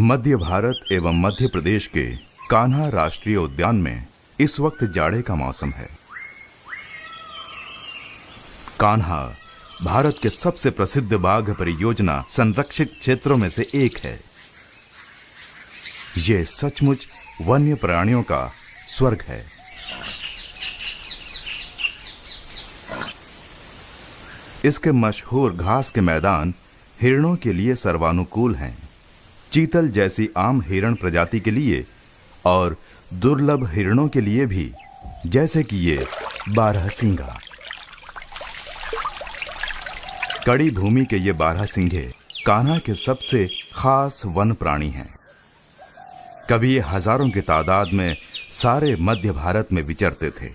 मध्य भारत एवं मध्य प्रदेश के कान्हा राष्ट्रीय उद्यान में इस वक्त जाड़े का मौसम है। कान्हा भारत के सबसे प्रसिद्ध बाघ परियोजना संरक्षित क्षेत्रों में से एक है। ये सचमुच वन्य प्राणियों का स्वर्ग है। इसके मशहूर घास के मैदान हिरणों के लिए सर्वानुकूल हैं, चीतल जैसी आम हिरण प्रजाति के लिए और दुर्लभ हिरणों के लिए भी, जैसे कि ये बारहसिंगा। कड़ी भूमि के ये बारहसिंगे कान्हा के सबसे खास वन प्राणी हैं। कभी ये हजारों की तादाद में सारे मध्य भारत में विचरते थे।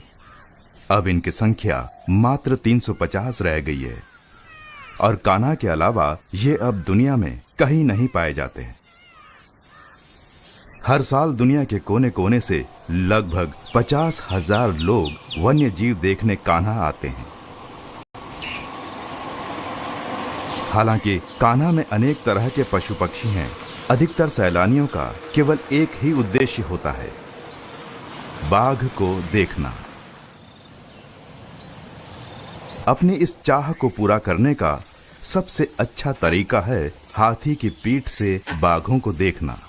अब इनकी संख्या मात्र 350 रह गई है और कान्हा के अलावा ये अब दुनिया में कहीं नहीं पाए जाते। हर साल दुनिया के कोने कोने से लगभग 50,000 लोग वन्य जीव देखने कान्हा आते हैं। हालांकि कान्हा में अनेक तरह के पशु पक्षी हैं। अधिकतर सैलानियों का केवल एक ही उद्देश्य होता है, बाघ को देखना। अपनी इस चाह को पूरा करने का सबसे अच्छा तरीका है हाथी की पीठ से बाघों को देखना।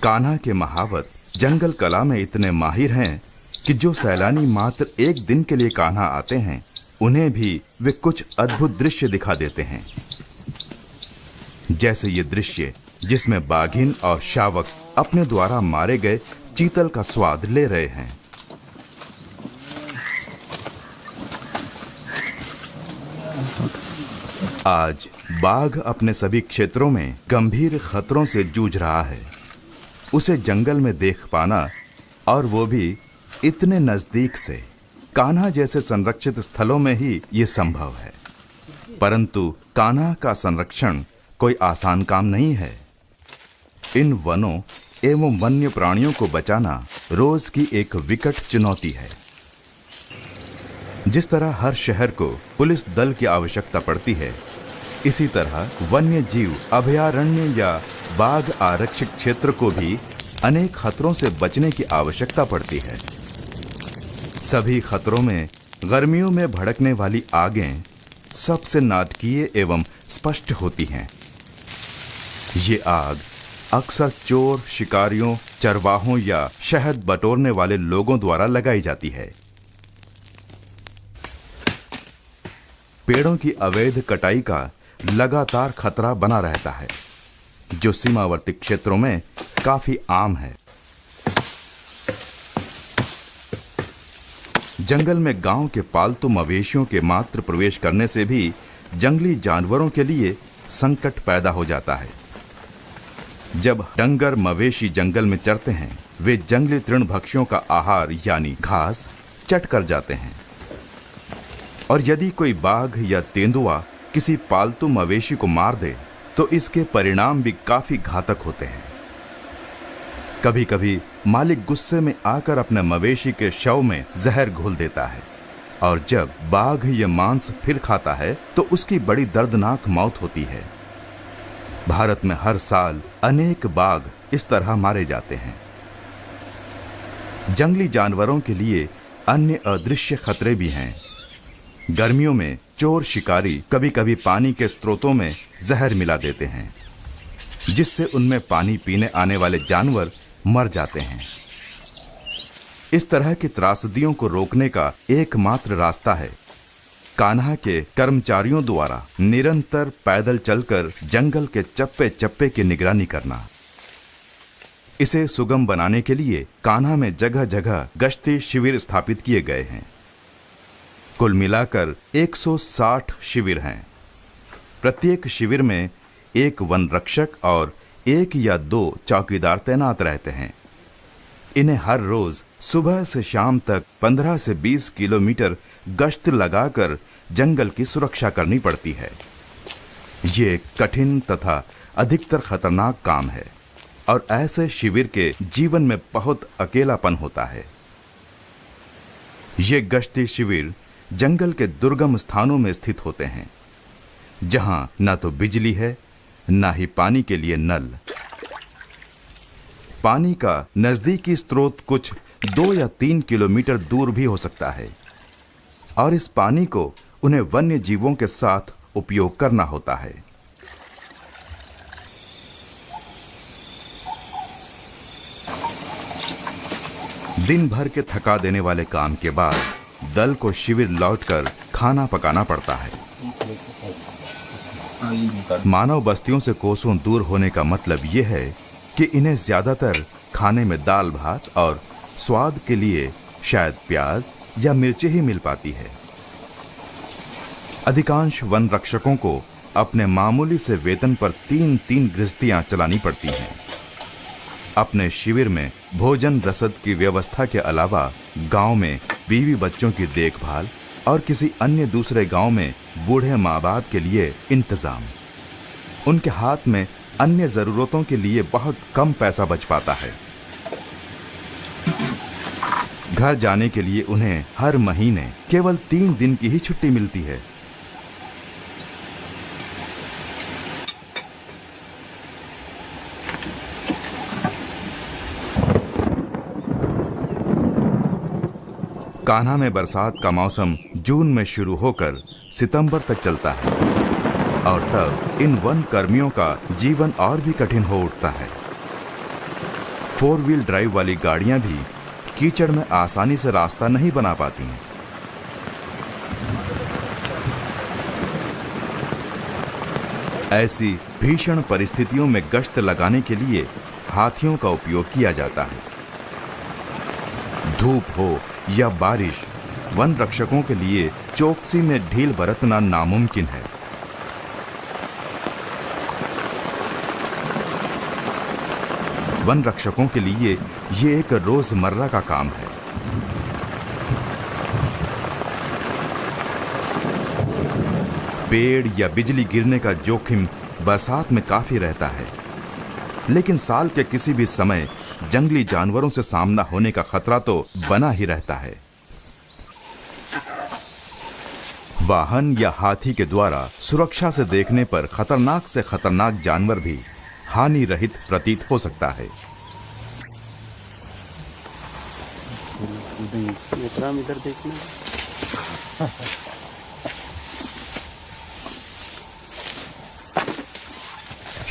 कान्हा के महावत जंगल कला में इतने माहिर हैं कि जो सैलानी मात्र एक दिन के लिए कान्हा आते हैं, उन्हें भी वे कुछ अद्भुत दृश्य दिखा देते हैं। जैसे ये दृश्य जिसमें बाघिन और शावक अपने द्वारा मारे गए चीतल का स्वाद ले रहे हैं। आज बाघ अपने सभी क्षेत्रों में गंभीर खतरों से जूझ रहा है। उसे जंगल में देख पाना, और वो भी इतने नजदीक से, कान्हा जैसे संरक्षित स्थलों में ही ये संभव है। परंतु कान्हा का संरक्षण कोई आसान काम नहीं है। इन वनों एवं वन्य प्राणियों को बचाना रोज की एक विकट चुनौती है। जिस तरह हर शहर को पुलिस दल की आवश्यकता पड़ती है, इसी तरह वन्य जीव अभयारण्य या बाघ आरक्षित क्षेत्र को भी अनेक खतरों से बचने की आवश्यकता पड़ती है। सभी खतरों में गर्मियों में भड़कने वाली आगें सबसे नाटकीय एवं स्पष्ट होती हैं। ये आग अक्सर चोर, शिकारियों, चरवाहों या शहद बटोरने वाले लोगों द्वारा लगाई जाती है। पेड़ों की अवैध कटाई का लगातार खतरा बना रहता है, जो सीमावर्ती क्षेत्रों में काफी आम है। जंगल में गांव के पालतू मवेशियों के मात्र प्रवेश करने से भी जंगली जानवरों के लिए संकट पैदा हो जाता है। जब डंगर मवेशी जंगल में चरते हैं, वे जंगली तृणभक्षियों का आहार यानी घास चट कर जाते हैं। और यदि कोई बाघ या तेंदुआ किसी पालतू मवेशी को मार दे, तो इसके परिणाम भी काफी घातक होते हैं। कभी कभी मालिक गुस्से में आकर अपने मवेशी के शव में जहर घोल देता है, और जब बाघ ये मांस फिर खाता है तो उसकी बड़ी दर्दनाक मौत होती है। भारत में हर साल अनेक बाघ इस तरह मारे जाते हैं। जंगली जानवरों के लिए अन्य अदृश्य खतरे भी हैं। गर्मियों में चोर शिकारी कभी कभी पानी के स्रोतों में जहर मिला देते हैं, जिससे उनमें पानी पीने आने वाले जानवर मर जाते हैं। इस तरह की त्रासदियों को रोकने का एकमात्र रास्ता है कान्हा के कर्मचारियों द्वारा निरंतर पैदल चलकर जंगल के चप्पे चप्पे की निगरानी करना। इसे सुगम बनाने के लिए कान्हा में जगह जगह गश्ती शिविर स्थापित किए गए हैं। कुल मिलाकर 160 शिविर हैं। प्रत्येक शिविर में एक वन रक्षक और 1 या 2 चौकीदार तैनात रहते हैं। इन्हें हर रोज सुबह से शाम तक 15 से 20 किलोमीटर गश्त लगाकर जंगल की सुरक्षा करनी पड़ती है। ये कठिन तथा अधिकतर खतरनाक काम है। और ऐसे शिविर के जीवन में बहुत अकेलापन होता है। ये गश्ती शिविर जंगल के दुर्गम स्थानों में स्थित होते हैं, जहां न तो बिजली है, न ही पानी के लिए नल। पानी का नजदीकी स्रोत कुछ 2 या 3 किलोमीटर दूर भी हो सकता है, और इस पानी को उन्हें वन्य जीवों के साथ उपयोग करना होता है। दिन भर के थका देने वाले काम के बाद दल को शिविर लौटकर खाना पकाना पड़ता है। मानव बस्तियों से कोसों दूर होने का मतलब यह है कि इन्हें ज्यादातर खाने में दाल भात और स्वाद के लिए शायद प्याज या मिर्ची ही मिल पाती है। अधिकांश वन रक्षकों को अपने मामूली से वेतन पर 3-3 गृहस्थियां चलानी पड़ती हैं। अपने शिविर में भोजन रसद की व्यवस्था के अलावा गांव में बीवी बच्चों की देखभाल और किसी अन्य दूसरे गांव में बूढ़े माँ बाप के लिए इंतजाम। उनके हाथ में अन्य जरूरतों के लिए बहुत कम पैसा बच पाता है। घर जाने के लिए उन्हें हर महीने केवल 3 दिन की ही छुट्टी मिलती है। कान्हा में बरसात का मौसम जून में शुरू होकर सितंबर तक चलता है, और तब इन वन कर्मियों का जीवन और भी कठिन हो उठता है। 4 व्हील ड्राइव वाली गाड़ियां भी कीचड़ में आसानी से रास्ता नहीं बना पाती हैं। ऐसी भीषण परिस्थितियों में गश्त लगाने के लिए हाथियों का उपयोग किया जाता है। धूप हो या बारिश, वन रक्षकों के लिए चौकसी में ढील बरतना नामुमकिन है। वन रक्षकों के लिए ये एक रोजमर्रा का काम है। पेड़ या बिजली गिरने का जोखिम बरसात में काफी रहता है, लेकिन साल के किसी भी समय जंगली जानवरों से सामना होने का खतरा तो बना ही रहता है। वाहन या हाथी के द्वारा सुरक्षा से देखने पर खतरनाक से खतरनाक जानवर भी हानि रहित प्रतीत हो सकता है। इधर देखना।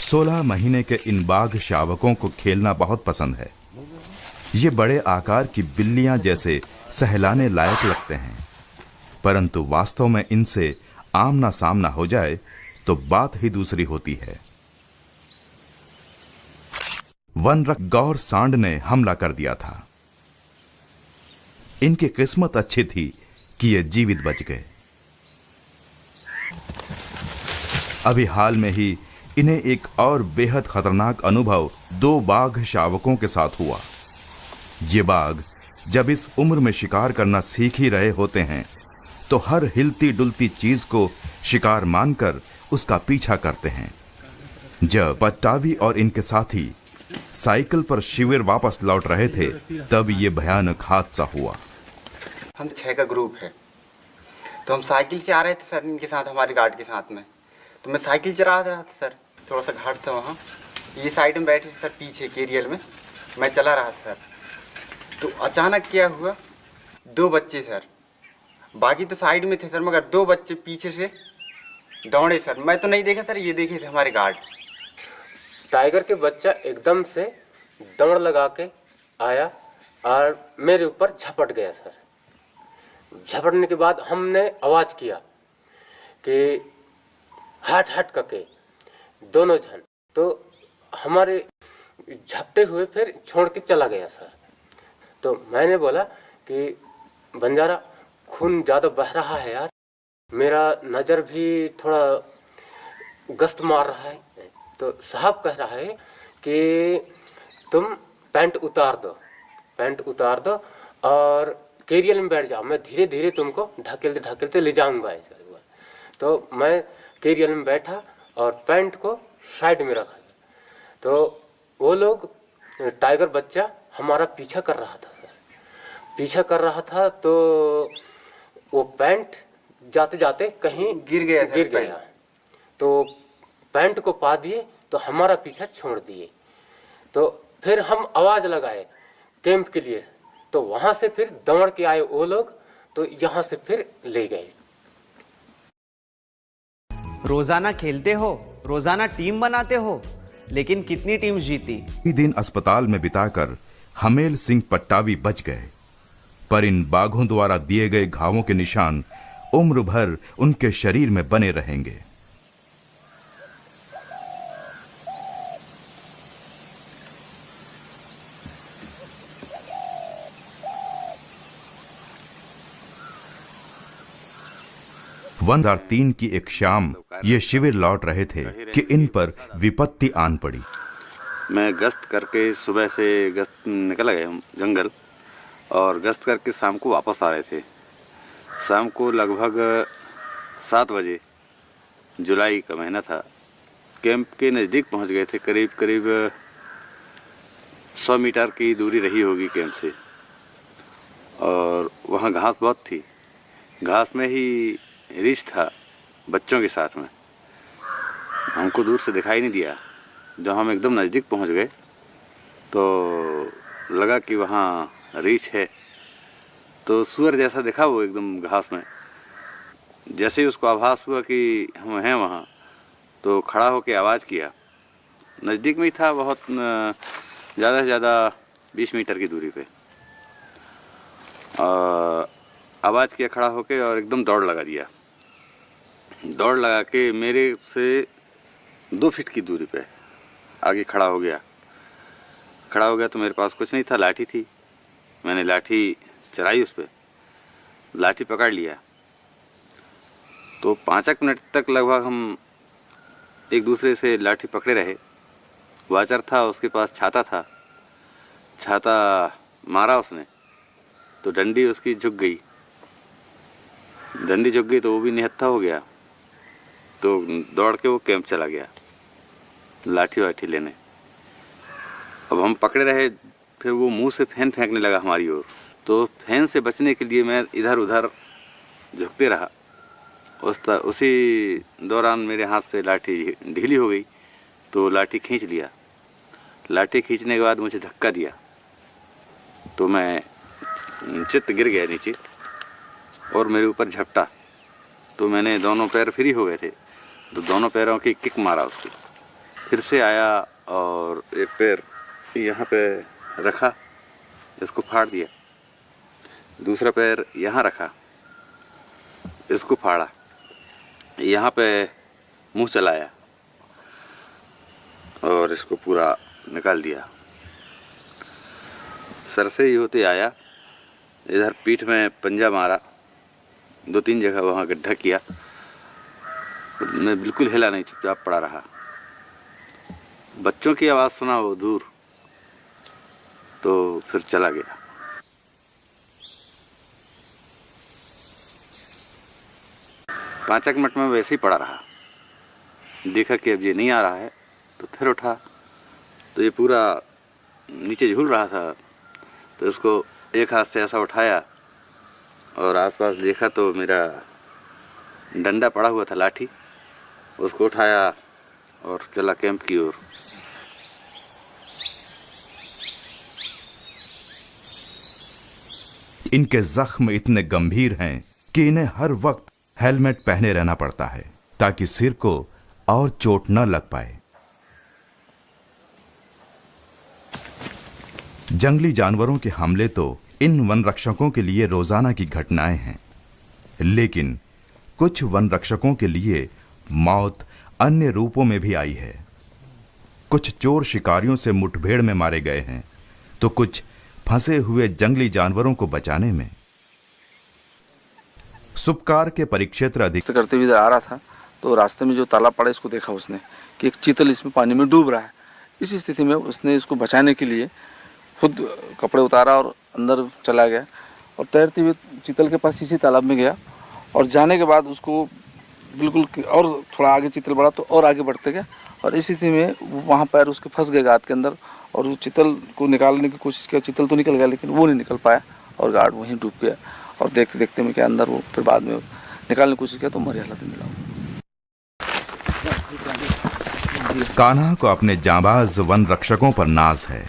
16 महीने के इन बाघ शावकों को खेलना बहुत पसंद है। ये बड़े आकार की बिल्लियां जैसे सहलाने लायक लगते हैं, परंतु वास्तव में इनसे आमना सामना हो जाए तो बात ही दूसरी होती है। वन रक्षक गौर सांड ने हमला कर दिया था। इनकी किस्मत अच्छी थी कि ये जीवित बच गए। अभी हाल में ही इन्हें एक और बेहद खतरनाक अनुभव 2 बाघ शावकों के साथ हुआ। ये बाघ जब इस उम्र में शिकार करना सीख ही रहे होते हैं तो हर हिलती डुलती चीज को शिकार मानकर उसका पीछा करते हैं। जब पट्टावी और इनके साथी साइकिल पर शिविर वापस लौट रहे थे तब ये भयानक हादसा हुआ। हम 6 का ग्रुप है, तो हम साइकिल से आ रहे थे सर, इनके साथ, हमारे गार्ड के साथ में। तो मैं साइकिल चला रहा था सर, थोड़ा सा घाट था वहाँ, ये साइड में बैठे थे सर, पीछे केरियल में मैं चला रहा था सर। तो अचानक क्या हुआ, 2 बच्चे सर, बाकी तो साइड में थे सर, मगर 2 बच्चे पीछे से दौड़े सर। मैं तो नहीं देखा सर, ये देखे थे हमारे गार्ड। टाइगर के बच्चा एकदम से दौड़ लगा के आया और मेरे ऊपर झपट गया सर। झपटने के बाद हमने आवाज किया कि हट हट करके दोनों जन, तो हमारे झपटे हुए फिर छोड़ के चला गया सर। तो मैंने बोला कि बंजारा खून ज़्यादा बह रहा है यार, मेरा नज़र भी थोड़ा गश्त मार रहा है। तो साहब कह रहा है कि तुम पैंट उतार दो और केरियल में बैठ जाओ, मैं धीरे धीरे तुमको ढकेलते ढकेलते ले जाऊंगा ऐसा। तो मैं केरियल में बैठा और पैंट को साइड में रखा। तो वो लोग टाइगर बच्चा हमारा पीछा कर रहा था सर। पीछा कर रहा था तो वो पैंट जाते जाते कहीं गिर गया सर, गिर गया। तो पैंट को पा दिए तो हमारा पीछा छोड़ दिए। तो फिर हम आवाज़ लगाए कैंप के लिए, तो वहाँ से फिर दौड़ के आए वो लोग, तो यहाँ से फिर ले गए। रोजाना खेलते हो, रोजाना टीम बनाते हो, लेकिन कितनी टीम्स जीती? दिन अस्पताल में बिताकर हमेल सिंह पट्टावी बच गए, पर इन बाघों द्वारा दिए गए घावों के निशान उम्र भर उनके शरीर में बने रहेंगे। वन 2003 की एक शाम ये शिविर लौट रहे थे कि इन पर विपत्ति आन पड़ी। मैं गश्त करके सुबह से गश्त निकल गए हम जंगल, और गश्त करके शाम को वापस आ रहे थे। शाम को लगभग 7 बजे, जुलाई का महीना था, कैंप के नज़दीक पहुंच गए थे। करीब करीब 100 मीटर की दूरी रही होगी कैंप से, और वहाँ घास बहुत थी। घास में ही रीछ था बच्चों के साथ में। हमको दूर से दिखाई नहीं दिया। जब हम एकदम नज़दीक पहुंच गए तो लगा कि वहाँ रीछ है। तो सुअर जैसा दिखा वो एकदम घास में। जैसे ही उसको आभास हुआ कि हम हैं वहाँ, तो खड़ा होकर आवाज़ किया। नज़दीक में ही था, बहुत ज़्यादा से ज़्यादा 20 मीटर की दूरी पे। आवाज़ किया खड़ा होके, और एकदम दौड़ लगा दिया। दौड़ लगा के मेरे से 2 फीट की दूरी पे आगे खड़ा हो गया। खड़ा हो गया तो मेरे पास कुछ नहीं था, लाठी थी। मैंने लाठी चलाई उस पर, लाठी पकड़ लिया। तो 5 मिनट तक लगभग हम एक दूसरे से लाठी पकड़े रहे। वाचर था, उसके पास छाता था। छाता मारा उसने तो डंडी उसकी झुक गई। डंडी झुक गई तो वो भी निहत्था हो गया। तो दौड़ के वो कैंप चला गया लाठी वाठी लेने। अब हम पकड़े रहे, फिर वो मुंह से फैन फेंकने लगा हमारी ओर। तो फैन से बचने के लिए मैं इधर उधर झुकते रहा। उसी दौरान मेरे हाथ से लाठी ढीली हो गई, तो लाठी खींच लिया। लाठी खींचने के बाद मुझे धक्का दिया, तो मैं चित्त गिर गया नीचे और मेरे ऊपर झपटा। तो मैंने दोनों पैर फ्री हो गए थे, तो दोनों पैरों की किक मारा उसको। फिर से आया और एक पैर यहाँ पे रखा, इसको फाड़ दिया। दूसरा पैर यहाँ रखा, इसको फाड़ा। यहाँ पे मुंह चलाया और इसको पूरा निकाल दिया। सर से ही होते आया, इधर पीठ में पंजा मारा, 2-3 जगह वहाँ गड्ढा किया। मैं बिल्कुल हिला नहीं, चुपचाप पड़ा रहा। बच्चों की आवाज़ सुना वो दूर, तो फिर चला गया। पाँच एक मिनट में वैसे ही पड़ा रहा। देखा कि अब ये नहीं आ रहा है, तो फिर उठा, तो ये पूरा नीचे झूल रहा था। तो इसको एक हाथ से ऐसा उठाया और आसपास देखा तो मेरा डंडा पड़ा हुआ था, लाठी। उसको उठाया और चला कैंप की ओर। इनके जख्म इतने गंभीर हैं कि इन्हें हर वक्त हेलमेट पहने रहना पड़ता है ताकि सिर को और चोट न लग पाए। जंगली जानवरों के हमले तो इन वन रक्षकों के लिए रोजाना की घटनाएं हैं, लेकिन कुछ वन रक्षकों के लिए मौत अन्य रूपों में भी आई है। कुछ चोर शिकारियों से मुठभेड़ में मारे गए हैं, तो कुछ फंसे हुए जंगली जानवरों को बचाने में। सुपकार के परिक्षेत्र अधिक करते हुए इधर आ रहा था, तो रास्ते में जो तालाब पड़ा इसको देखा उसने कि एक चीतल इसमें पानी में डूब रहा है। इस स्थिति में उसने इसको बचाने के लिए खुद कपड़े उतारा और अंदर चला गया और तैरते हुए चीतल के पास इसी तालाब में गया। और जाने के बाद उसको बिल्कुल और थोड़ा आगे चीतल बढ़ा तो और आगे बढ़ते गया, और इस स्थिति में वहाँ पैर उसके फंस गए गाद के अंदर और वो चीतल को निकालने की कोशिश किया, चीतल तो निकल गया लेकिन वो नहीं निकल पाया और गार्ड वहीं डूब गया। और देखते देखते में क्या अंदर वो फिर बाद में निकालने की कोशिश किया तो मरी हालत में मिला। कान्हा को अपने जांबाज वन रक्षकों पर नाज है।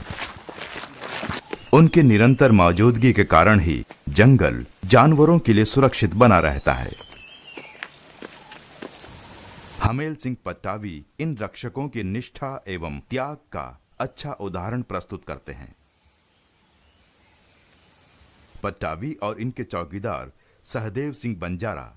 उनके निरंतर मौजूदगी के कारण ही जंगल जानवरों के लिए सुरक्षित बना रहता है। हमेल सिंह पट्टावी इन रक्षकों की निष्ठा एवं त्याग का अच्छा उदाहरण प्रस्तुत करते हैं। पट्टावी और इनके चौकीदार सहदेव सिंह बंजारा